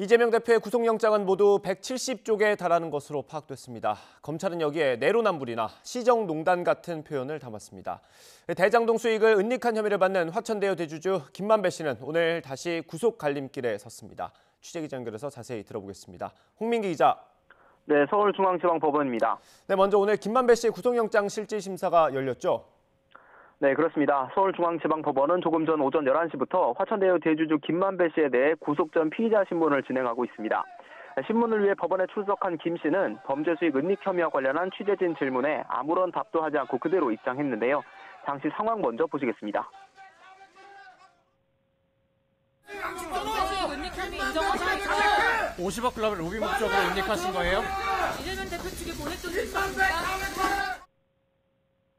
이재명 대표의 구속영장은 모두 170쪽에 달하는 것으로 파악됐습니다. 검찰은 여기에 내로남불이나 시정농단 같은 표현을 담았습니다. 대장동 수익을 은닉한 혐의를 받는 화천대유 대주주 김만배 씨는 오늘 다시 구속 갈림길에 섰습니다. 취재기자 연결해서 자세히 들어보겠습니다. 홍민기 기자. 네, 서울중앙지방법원입니다. 네, 먼저 오늘 김만배 씨의 구속영장 실질심사가 열렸죠? 네, 그렇습니다. 서울중앙지방법원은 조금 전 오전 11시부터 화천대유 대주주 김만배 씨에 대해 구속 전 피의자 신문을 진행하고 있습니다. 신문을 위해 법원에 출석한 김 씨는 범죄 수익 은닉 혐의와 관련한 취재진 질문에 아무런 답도 하지 않고 그대로 입장했는데요. 당시 상황 먼저 보시겠습니다. 범죄 수익 은닉 혐의 인정하시고 50억 클럽을 로비 목적으로 은닉하신 거예요? 이재명 대표 측에 보냈던 줄 있습니까?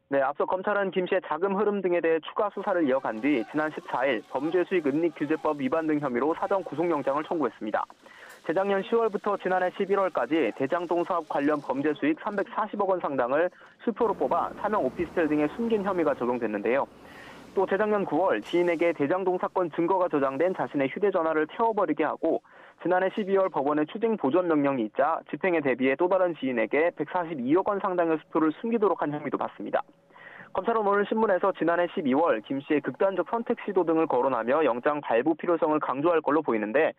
네, 앞서 검찰은 김 씨의 자금 흐름 등에 대해 추가 수사를 이어간 뒤 지난 14일 범죄 수익 은닉 규제법 위반 등 혐의로 사전 구속영장을 청구했습니다. 재작년 10월부터 지난해 11월까지 대장동 사업 관련 범죄 수익 340억 원 상당을 수표로 뽑아 사명 오피스텔 등에 숨긴 혐의가 적용됐는데요. 또 재작년 9월 지인에게 대장동 사건 증거가 저장된 자신의 휴대전화를 태워버리게 하고 지난해 12월 법원의 추징 보전 명령이 있자 집행에 대비해 또 다른 지인에게 142억 원 상당의 수표를 숨기도록 한 혐의도 받습니다. 검찰은 오늘 신문에서 지난해 12월 김 씨의 극단적 선택 시도 등을 거론하며 영장 발부 필요성을 강조할 걸로 보이는데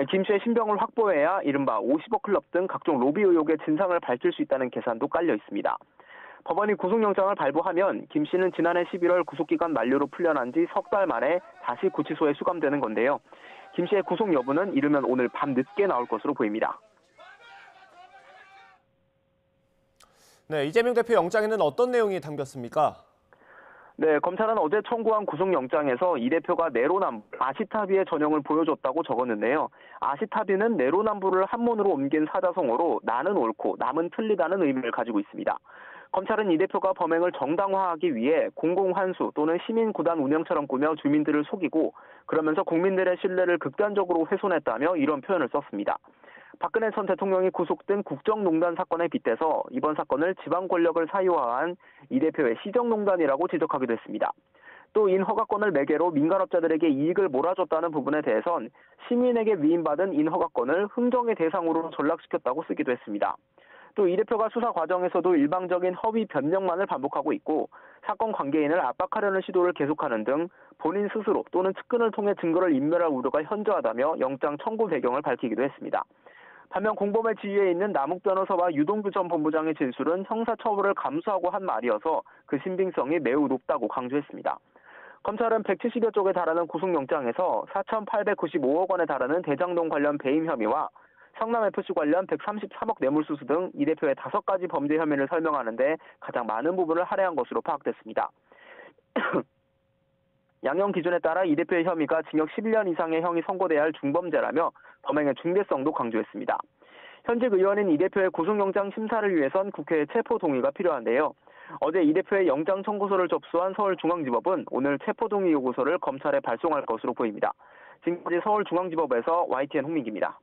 김 씨의 신병을 확보해야 이른바 50억 클럽 등 각종 로비 의혹의 진상을 밝힐 수 있다는 계산도 깔려 있습니다. 법원이 구속영장을 발부하면 김 씨는 지난해 11월 구속기간 만료로 풀려난 지 석 달 만에 다시 구치소에 수감되는 건데요. 김 씨의 구속 여부는 이르면 오늘 밤 늦게 나올 것으로 보입니다. 네, 이재명 대표 영장에는 어떤 내용이 담겼습니까? 네, 검찰은 어제 청구한 구속영장에서 이 대표가 내로남불, 아시타비의 전형을 보여줬다고 적었는데요. 아시타비는 내로남불을 한문으로 옮긴 사자성어로 나는 옳고 남은 틀리다는 의미를 가지고 있습니다. 검찰은 이 대표가 범행을 정당화하기 위해 공공환수 또는 시민구단 운영처럼 꾸며 주민들을 속이고 그러면서 국민들의 신뢰를 극단적으로 훼손했다며 이런 표현을 썼습니다. 박근혜 전 대통령이 구속된 국정농단 사건에 빗대서 이번 사건을 지방 권력을 사유화한 이 대표의 시정농단이라고 지적하기도 했습니다. 또 인허가권을 매개로 민간업자들에게 이익을 몰아줬다는 부분에 대해선 시민에게 위임받은 인허가권을 흥정의 대상으로 전락시켰다고 쓰기도 했습니다. 또 이 대표가 수사 과정에서도 일방적인 허위 변명만을 반복하고 있고 사건 관계인을 압박하려는 시도를 계속하는 등 본인 스스로 또는 측근을 통해 증거를 인멸할 우려가 현저하다며 영장 청구 배경을 밝히기도 했습니다. 반면 공범의 지위에 있는 남욱 변호사와 유동규 전 본부장의 진술은 형사처벌을 감수하고 한 말이어서 그 신빙성이 매우 높다고 강조했습니다. 검찰은 170여 쪽에 달하는 구속영장에서 4,895억 원에 달하는 대장동 관련 배임 혐의와 성남FC 관련 133억 뇌물수수 등 이 대표의 5가지 범죄 혐의를 설명하는데 가장 많은 부분을 할애한 것으로 파악됐습니다. 양형 기준에 따라 이 대표의 혐의가 징역 11년 이상의 형이 선고돼야 할 중범죄라며 범행의 중대성도 강조했습니다. 현직 의원인 이 대표의 구속영장 심사를 위해선 국회의 체포 동의가 필요한데요. 어제 이 대표의 영장 청구서를 접수한 서울중앙지법은 오늘 체포 동의 요구서를 검찰에 발송할 것으로 보입니다. 지금까지 서울중앙지법에서 YTN 홍민기입니다.